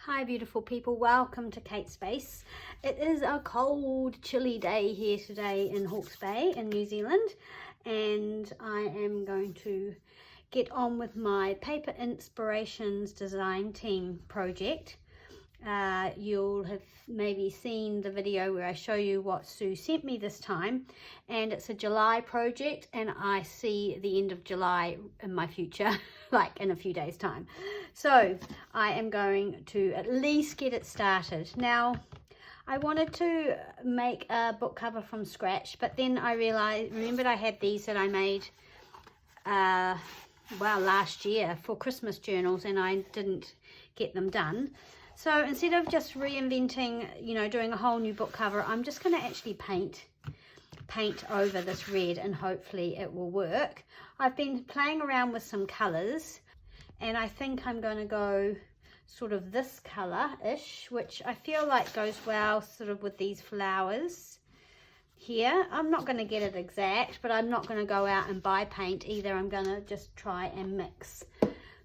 Hi beautiful people, welcome to Kate Space. It is a cold, chilly day here today in Hawke's Bay in New Zealand, and I am going to get on with my Paper Inspirations design team project. You'll have maybe seen the video where I show you what Sue sent me this time, and it's a July project and I see the end of July in my future like in a few days time, so I am going to at least get it started. Now I wanted to make a book cover from scratch, but then I remembered I had these that I made last year for Christmas journals and I didn't get them done. So instead of just reinventing, doing a whole new book cover, I'm just going to actually paint over this red and hopefully it will work. I've been playing around with some colors and I think I'm going to go sort of this color-ish, which I feel like goes well sort of with these flowers here. I'm not going to get it exact, but I'm not going to go out and buy paint either. I'm going to just try and mix.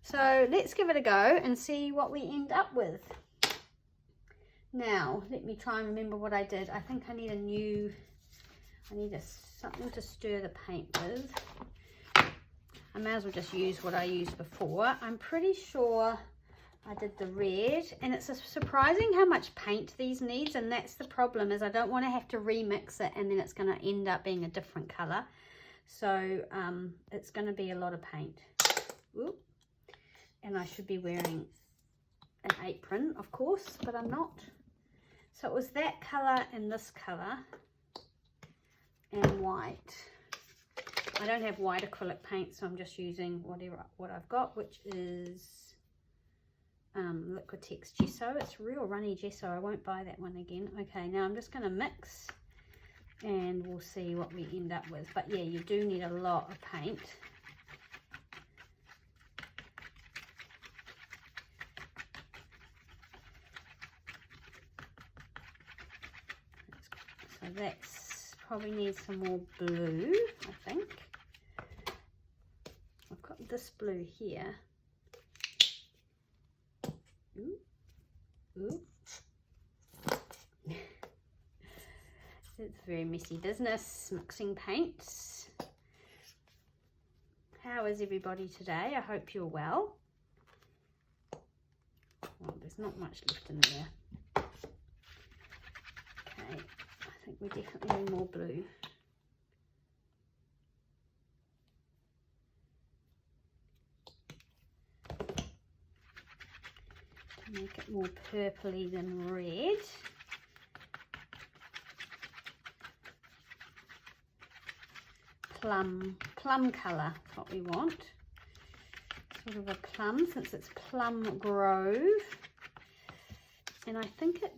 So let's give it a go and see what we end up with. Now, let me try and remember what I did. I think I need something to stir the paint with. I may as well just use what I used before. I'm pretty sure I did the red, and it's surprising how much paint these needs, and that's the problem, is I don't want to have to remix it and then it's going to end up being a different color. So it's going to be a lot of paint. Ooh. And I should be wearing an apron, of course, but I'm not. So it was that colour and this colour and white. I don't have white acrylic paint, so I'm just using what I've got, which is Liquitex gesso. It's real runny gesso. I won't buy that one again. Okay, now I'm just going to mix and we'll see what we end up with. But yeah, you do need a lot of paint. So that's probably needs some more blue, I think. I've got this blue here. Ooh. Ooh. It's very messy business, mixing paints. How is everybody today? I hope you're well. Well, there's not much left in there. Okay. I think we definitely need more blue. To make it more purpley than red. Plum colour is what we want. Sort of a plum, since it's Plum Grove. And I think it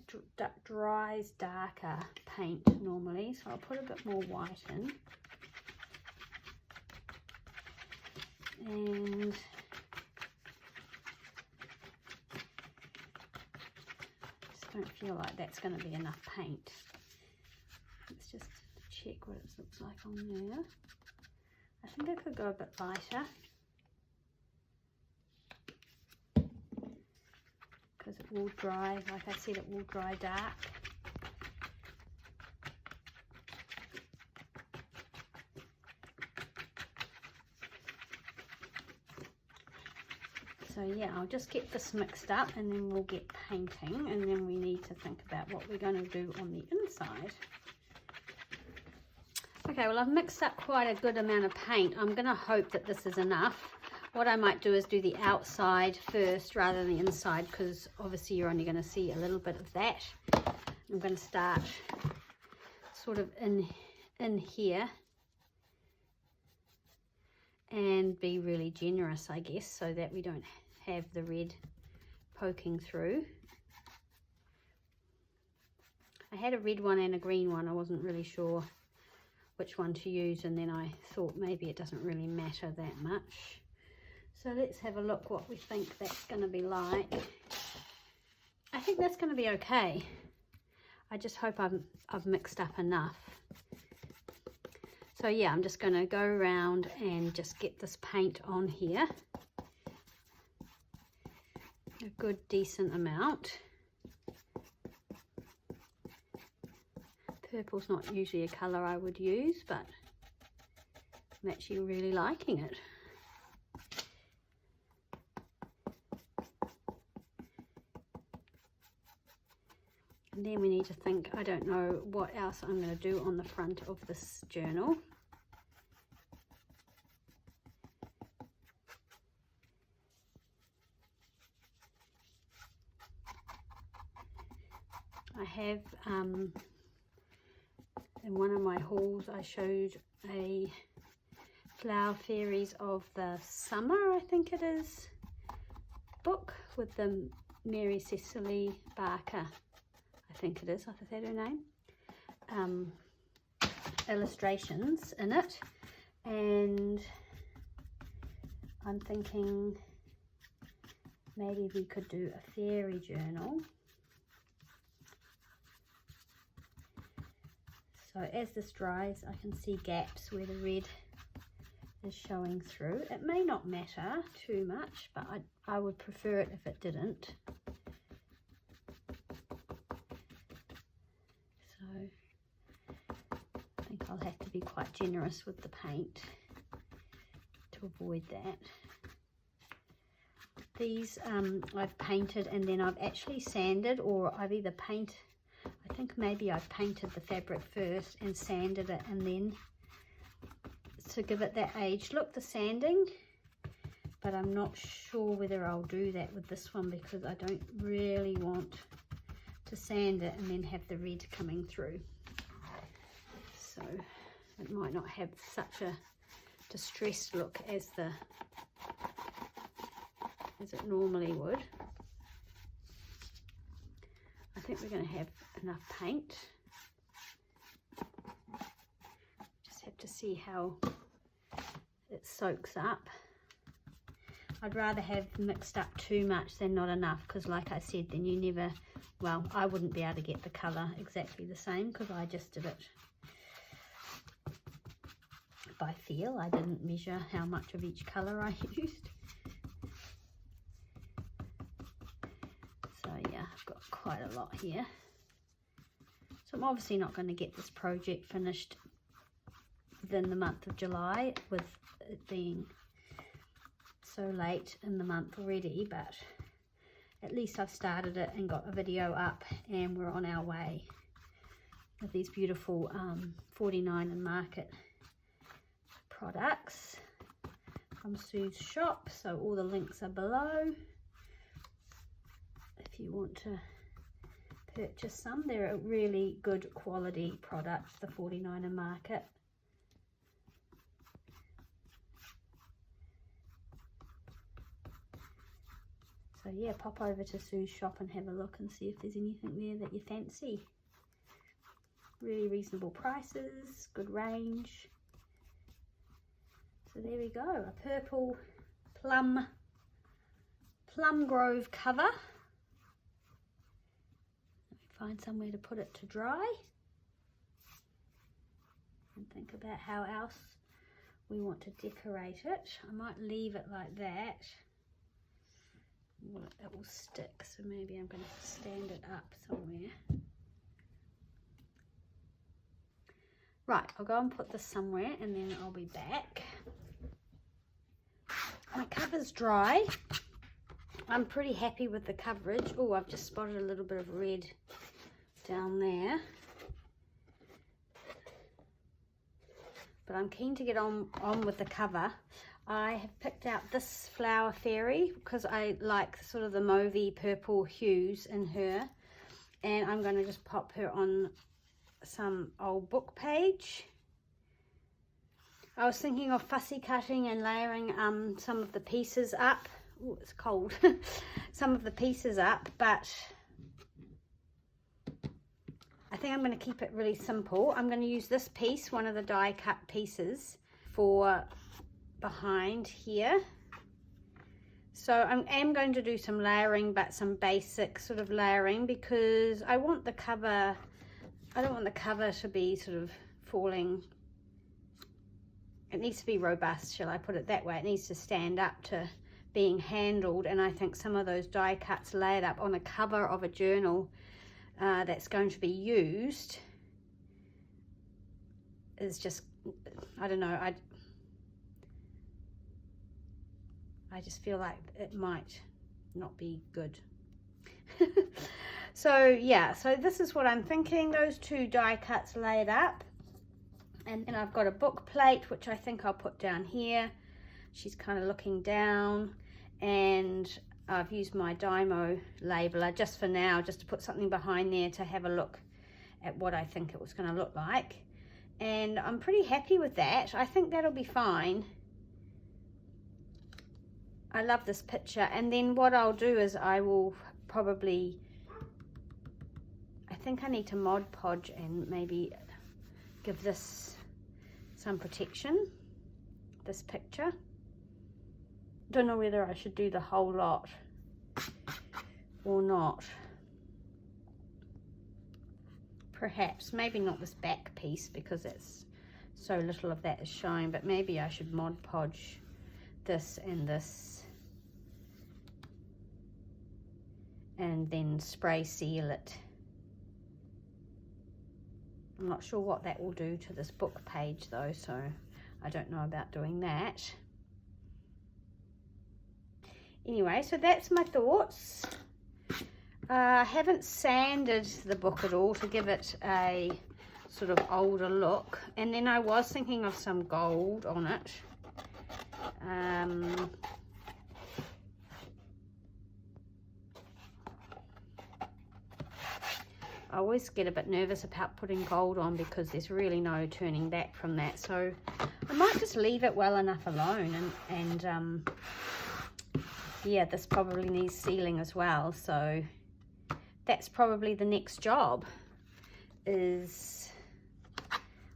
dries darker paint normally, so I'll put a bit more white in. And I just don't feel like that's going to be enough paint. Let's just check what it looks like on there. I think I could go a bit lighter, because it will dry, like I said, it will dry dark. So yeah, I'll just get this mixed up and then we'll get painting, and then we need to think about what we're going to do on the inside. Okay, well I've mixed up quite a good amount of paint. I'm going to hope that this is enough. What I might do is do the outside first rather than the inside, because obviously you're only going to see a little bit of that. I'm going to start sort of in here and be really generous, I guess, so that we don't have the red poking through. I had a red one and a green one. I wasn't really sure which one to use, and then I thought maybe it doesn't really matter that much. So let's have a look what we think that's going to be like. I think that's going to be okay. I just hope I've mixed up enough. So yeah, I'm just going to go around and just get this paint on here. a good decent amount. Purple's not usually a colour I would use, but I'm actually really liking it. And then we need to think, I don't know what else I'm going to do on the front of this journal. I have, in one of my hauls, I showed a Flower Fairies of the Summer, I think it is, book with the Mary Cecily Barker, I think it is, I said her name, illustrations in it, and I'm thinking maybe we could do a fairy journal. So as this dries, I can see gaps where the red is showing through. It may not matter too much, but I would prefer it if it didn't. So I think I'll have to be quite generous with the paint to avoid that. These I've painted and then I've actually sanded, or I've either painted, I think maybe I've painted the fabric first and sanded it, and then to give it that aged look, the sanding, but I'm not sure whether I'll do that with this one because I don't really want to sand it and then have the red coming through. So it might not have such a distressed look as it normally would. I think we're going to have enough paint. Just have to see how it soaks up. I'd rather have mixed up too much than not enough, because like I said, then you never, well, I wouldn't be able to get the colour exactly the same because I just did it by feel. I didn't measure how much of each colour I used. So yeah, I've got quite a lot here. So I'm obviously not going to get this project finished within the month of July, with it being so late in the month already, but at least I've started it and got a video up, and we're on our way with these beautiful 49 and Market products from Sue's shop. So all the links are below if you want to purchase some. They're a really good quality products, the 49 and Market. So yeah, pop over to Sue's shop and have a look and see if there's anything there that you fancy. Really reasonable prices, good range. So there we go, a purple Plum Grove cover. Find somewhere to put it to dry and think about how else we want to decorate it. I might leave it like that. Well, it will stick, so maybe I'm going to stand it up somewhere. Right, I'll go and put this somewhere and then I'll be back. My cover's dry. I'm pretty happy with the coverage. Oh, I've just spotted a little bit of red down there. But I'm keen to get on with the cover. I have picked out this Flower Fairy because I like sort of the mauvey purple hues in her, and I'm going to just pop her on some old book page. I was thinking of fussy cutting and layering some of the pieces up. Oh, it's cold. Some of the pieces up, but I think I'm going to keep it really simple. I'm going to use this piece, one of the die cut pieces, for behind here. So I am going to do some layering, but some basic sort of layering, because I want the cover, I don't want the cover to be sort of falling. It needs to be robust, shall I put it that way. It needs to stand up to being handled, and I think some of those die cuts laid up on a cover of a journal that's going to be used is just, I don't know, I just feel like it might not be good. So yeah, so this is what I'm thinking, those two die cuts laid up. And then I've got a book plate, which I think I'll put down here. She's kind of looking down, and I've used my Dymo labeler just for now, just to put something behind there to have a look at what I think it was going to look like. And I'm pretty happy with that. I think that'll be fine. I love this picture. And then what I'll do is I will probably, I think I need to Mod Podge and maybe give this some protection, this picture. Don't know whether I should do the whole lot or not. Perhaps, maybe not this back piece because it's so little of that is showing, but maybe I should Mod Podge this and this, and then spray seal it. I'm not sure what that will do to this book page though, so I don't know about doing that. Anyway, so that's my thoughts. I haven't sanded the book at all to give it a sort of older look, and then I was thinking of some gold on it. I always get a bit nervous about putting gold on because there's really no turning back from that, so I might just leave it well enough alone. And yeah, this probably needs sealing as well, so that's probably the next job, is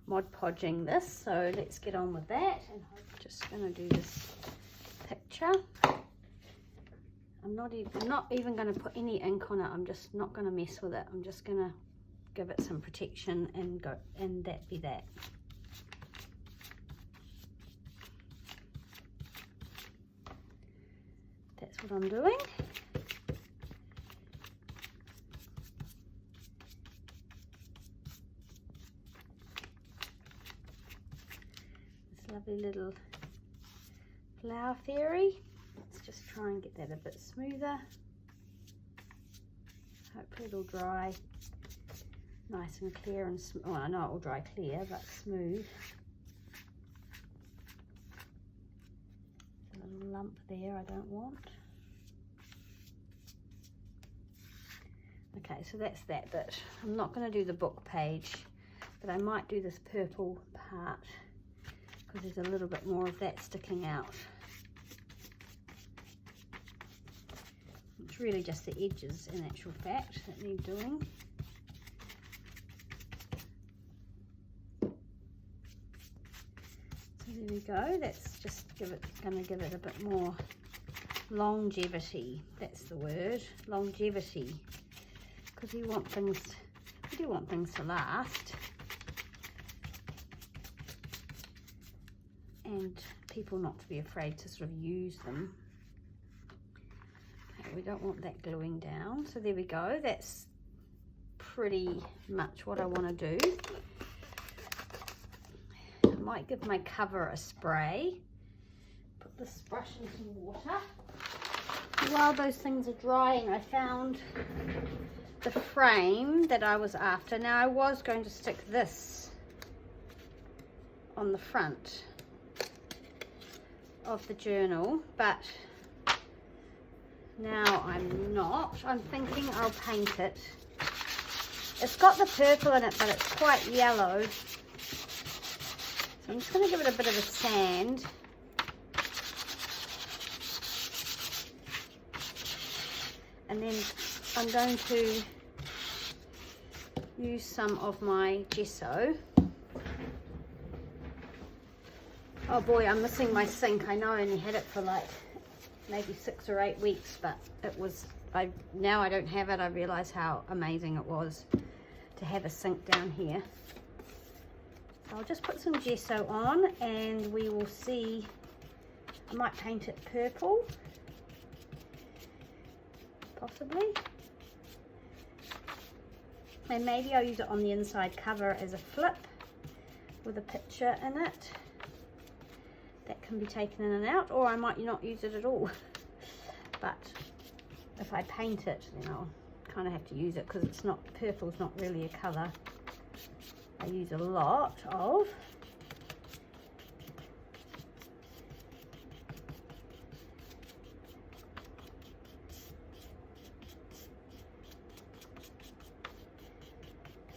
Mod Podging this. So let's get on with that, and I'm just going to do this picture. I'm not even going to put any ink on it. I'm just not going to mess with it. I'm just going to give it some protection and go, and that be that. That's what I'm doing. This lovely little flower fairy. Let's just try and get that a bit smoother. Hopefully it'll dry nice and clear and well, I know it will dry clear, but smooth. There's a little lump there I don't want. Okay, so that's that bit. I'm not going to do the book page, but I might do this purple part because there's a little bit more of that sticking out. It's really just the edges in actual fact that need doing. So there we go. That's just going to give it a bit more longevity. That's the word, longevity, because we do want things to last, and people not to be afraid to sort of use them. We don't want that gluing down, so there we go. That's pretty much what I want to do. I might give my cover a spray. Put this brush in some water. While those things are drying, I found the frame that I was after. Now I was going to stick this on the front of the journal, but now I'm not. I'm thinking I'll paint it. It's got the purple in it, but it's quite yellow. So I'm just going to give it a bit of a sand. And then I'm going to use some of my gesso. Oh boy, I'm missing my sink. I know I only had it for like maybe 6 or 8 weeks, but it was, now I don't have it. I realize how amazing it was to have a sink down here. So I'll just put some gesso on and we will see. I might paint it purple. possibly. And maybe I'll use it on the inside cover as a flip with a picture in it that can be taken in and out, or I might not use it at all. But if I paint it, then I'll kind of have to use it, because it's not, purple's not really a colour I use a lot of.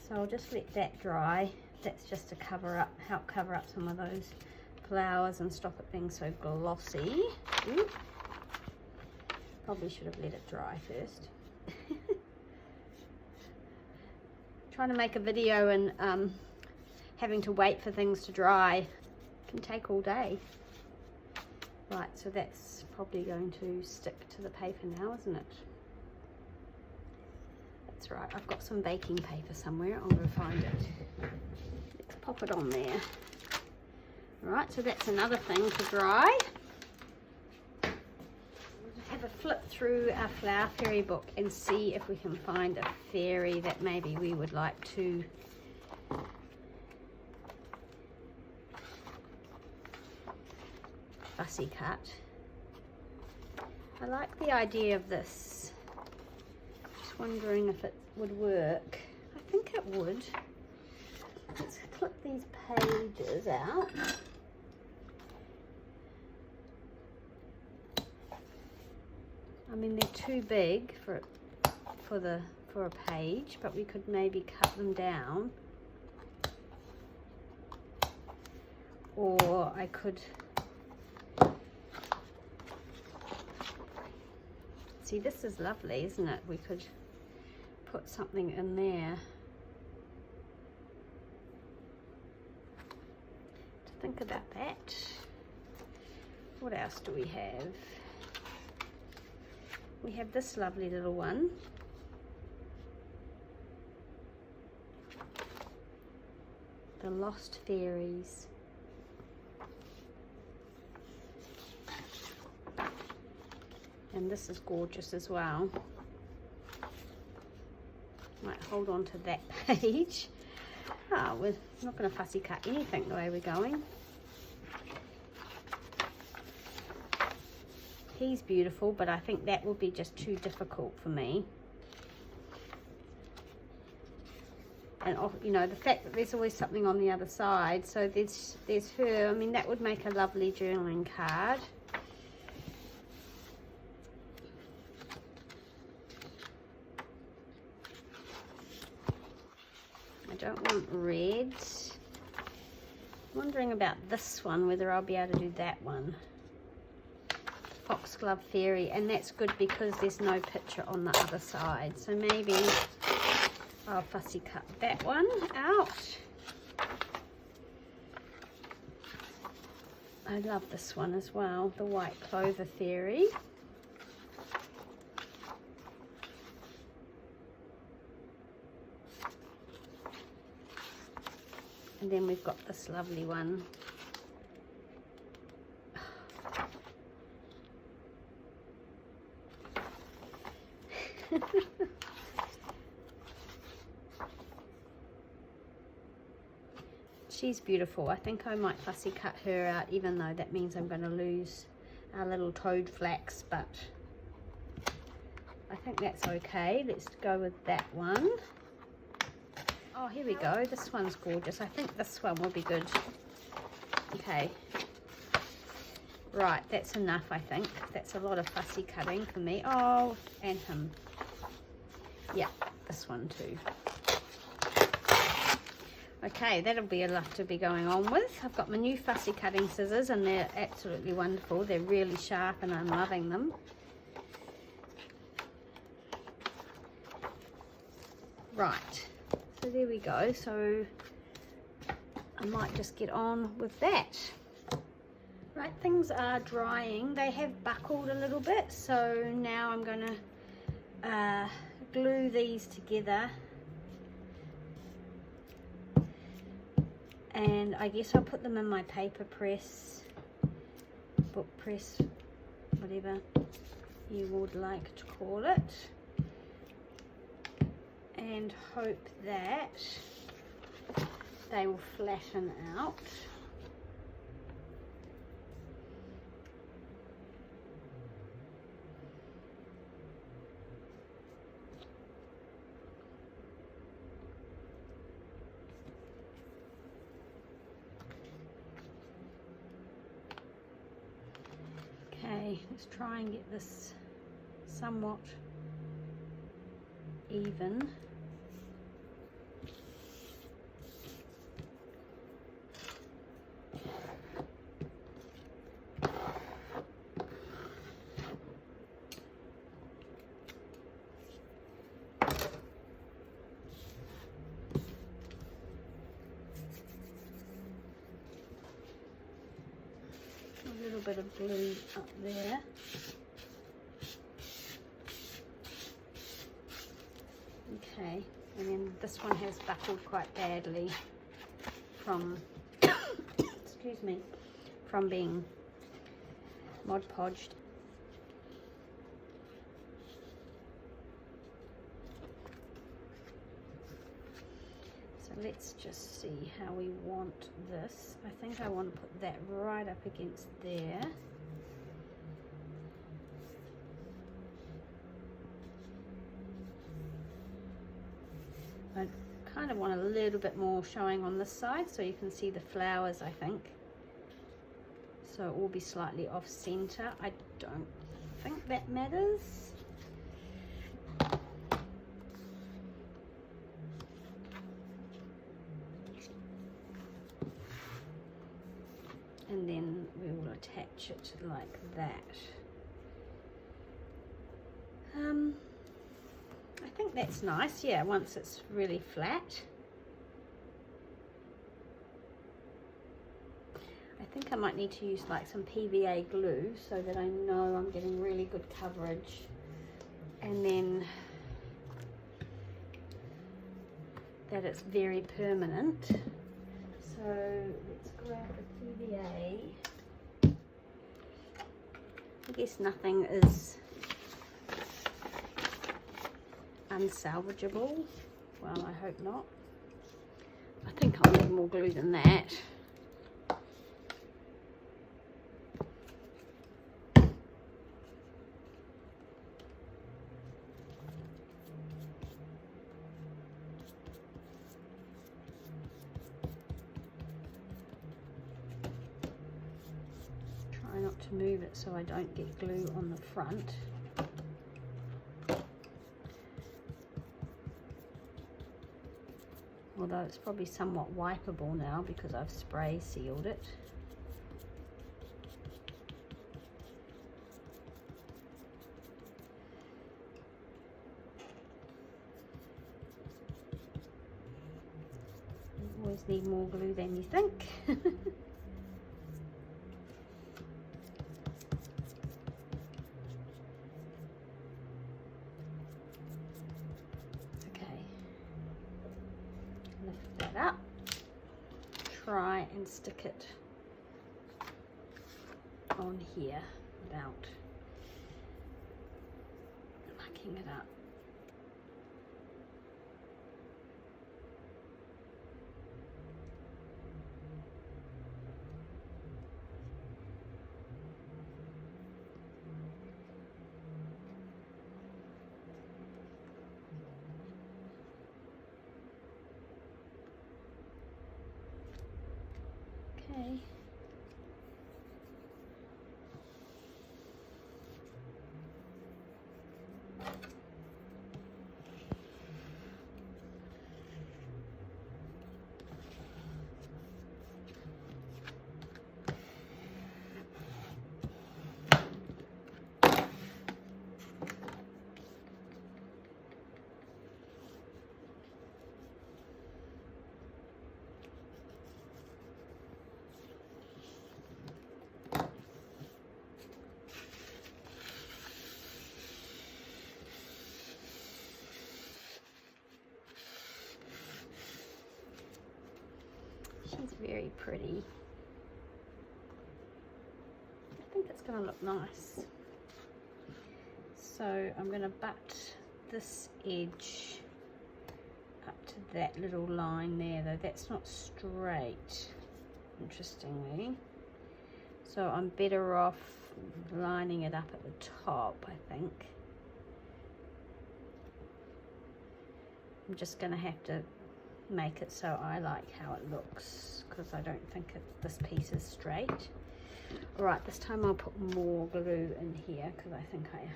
So I'll just let that dry. That's just to help cover up some of those flowers and stop it being so glossy. Ooh. Probably should have let it dry first. Trying to make a video and having to wait for things to dry can take all day. Right, so that's probably going to stick to the paper now, isn't it? That's right, I've got some baking paper somewhere. I'm going to find it. Let's pop it on there. Right, so that's another thing to dry. Have a flip through our flower fairy book and see if we can find a fairy that maybe we would like to fussy cut. I like the idea of this. Just wondering if it would work. I think it would. Let's clip these pages out. I mean, they're too big for a page, but we could maybe cut them down, or I could see, this is lovely, isn't it? We could put something in there. To think about that. What else do we have? We have this lovely little one. The Lost Fairies. And this is gorgeous as well. Might hold on to that page. Oh, we're not going to fussy cut anything the way we're going. He's beautiful, but I think that will be just too difficult for me. And you know, the fact that there's always something on the other side. So there's her. I mean, that would make a lovely journaling card. I don't want red. I'm wondering about this one, whether I'll be able to do that one. Foxglove Fairy, and that's good because there's no picture on the other side, so maybe I'll fussy cut that one out. I love this one as well, the White Clover Fairy. And then we've got this lovely one. She's beautiful. I think I might fussy cut her out, even though that means I'm going to lose our little toad flax, but I think that's okay. Let's go with that one. Oh, here we go. This one's gorgeous. I think this one will be good. Okay. Right, that's enough, I think. That's a lot of fussy cutting for me. Oh, and him. Yeah, this one too. Okay, that'll be enough to be going on with. I've got my new fussy cutting scissors, and they're absolutely wonderful. They're really sharp and I'm loving them. Right, so there we go. So I might just get on with that. Right, things are drying. They have buckled a little bit, so now I'm going to glue these together. And I guess I'll put them in my paper press, book press, whatever. you would like to call it, and hope that they will flatten out. Okay, let's try and get this somewhat even. A little bit of glue up there. Okay, and then this one has buckled quite badly from, excuse me, from being Mod Podged. So let's just see how we want this. I think I want to put that right up against there. I kind of want a little bit more showing on this side so you can see the flowers, I think. So it will be slightly off center. I don't think that matters. And then we will attach it like that. I think that's nice, yeah, once it's really flat. I think I might need to use like some PVA glue so that I know I'm getting really good coverage. And then that it's very permanent. So let's grab the PVA. I guess nothing is unsalvageable. Well, I hope not. I think I'll need more glue than that. Try not to move it so I don't get glue on the front. Although it's probably somewhat wipeable now because I've spray sealed it. You always need more glue than you think. Up, try and stick it on here without mucking it up. Okay. She's very pretty. I think it's going to look nice. So I'm going to butt this edge up to that little line there, though that's not straight, interestingly. So I'm better off lining it up at the top, I think. I'm just going to have to make it so I like how it looks, because I don't think this piece is straight. Alright, this time I'll put more glue in here, because I think I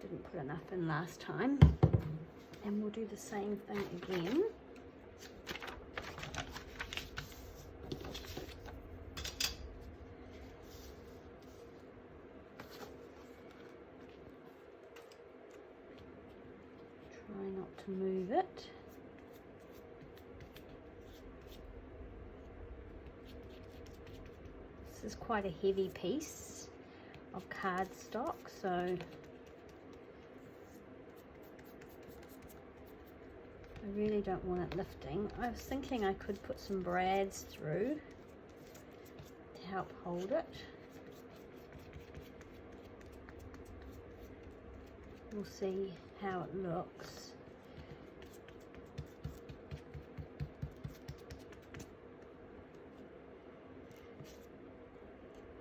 didn't put enough in last time. And we'll do the same thing again. Try not to move it. This is quite a heavy piece of cardstock, so I really don't want it lifting. I was thinking I could put some brads through to help hold it. We'll see how it looks.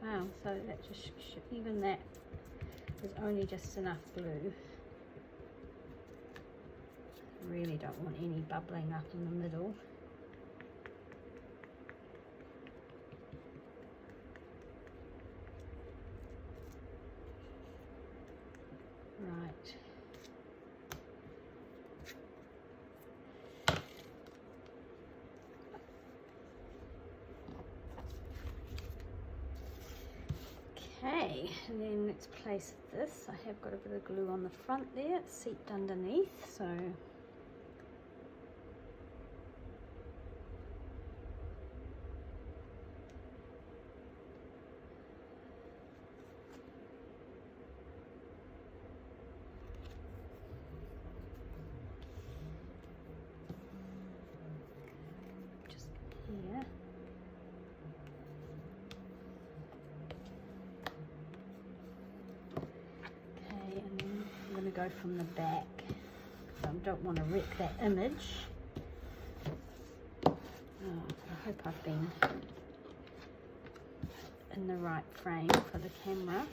Wow, so that just even that is only just enough glue. Really don't want any bubbling up in the middle. Right. Okay, and then let's place this. I have got a bit of glue on the front there, it's seeped underneath, so just here. Go from the back. I don't want to wreck that image. Oh, I hope I've been in the right frame for the camera.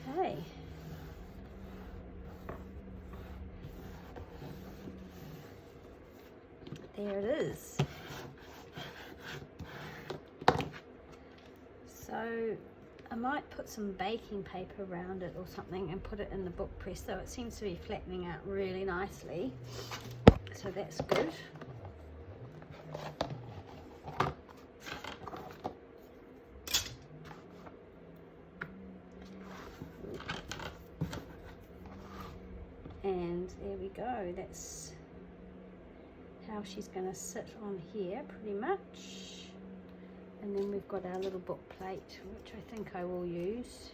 Okay. There it is. So I might put some baking paper around it or something and put it in the book press, so it seems to be flattening out really nicely, so that's good. And there we go, that's how she's going to sit on here pretty much. And then we've got our little book plate, which I think I will use.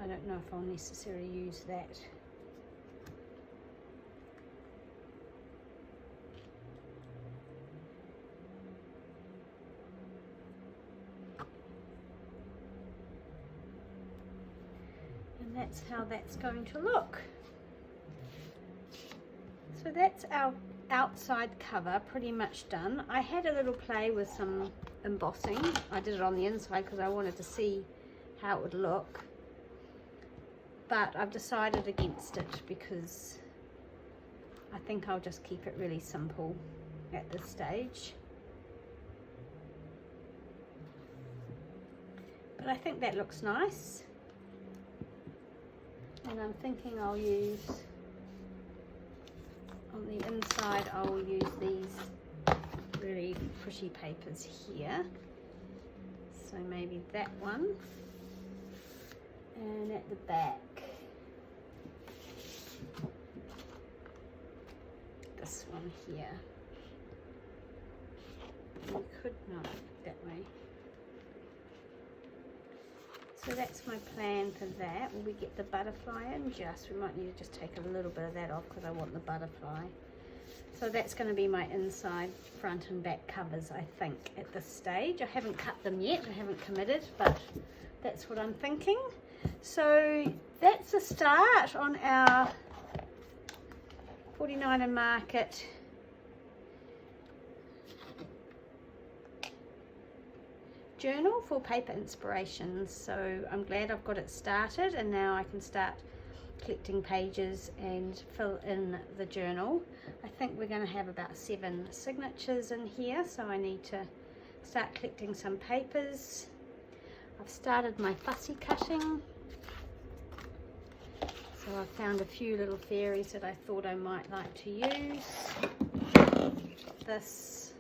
I don't know if I'll necessarily use that. And that's how that's going to look. So that's our outside cover pretty much done. I had a little play with some embossing. I did it on the inside because I wanted to see how it would look, but I've decided against it because I think I'll just keep it really simple at this stage. But I think that looks nice, and I'm thinking I'll use on the inside, I will use these really pretty papers here. So maybe that one. And at the back, this one here. You could not that way. So that's my plan for that. Will we get the butterfly in? We might need to just take a little bit of that off because I want the butterfly. So that's going to be my inside, front and back covers, I think, at this stage. I haven't cut them yet, I haven't committed, but that's what I'm thinking. So that's a start on our 49 and Market journal for paper inspirations. So I'm glad I've got it started, and now I can start collecting pages and fill in the journal. I think we're going to have about 7 signatures in here, so I need to start collecting some papers. I've started my fussy cutting. So I've found a few little fairies that I thought I might like to use. Got this,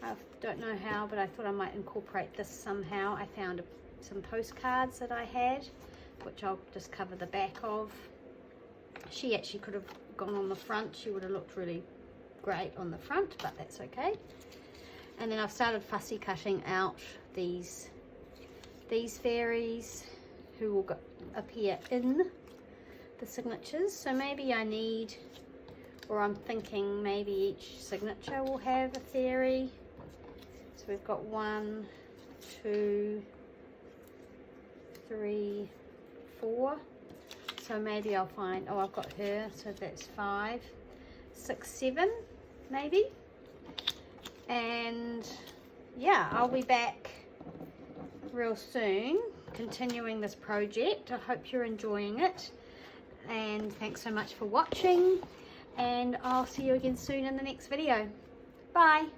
I don't know how, but I thought I might incorporate this somehow. I found some postcards that I had, which I'll just cover the back of. She actually could have gone on the front. She would have looked really great on the front, but that's okay. And then I've started fussy cutting out these fairies who will appear in the signatures. So maybe I need, or I'm thinking maybe each signature will have a fairy. So we've got 1, 2, 3, 4. So maybe I'll find, oh, I've got her, so that's 5, 6, 7 maybe. And yeah, I'll be back real soon continuing this project. I hope you're enjoying it, and thanks so much for watching, and I'll see you again soon in the next video. Bye.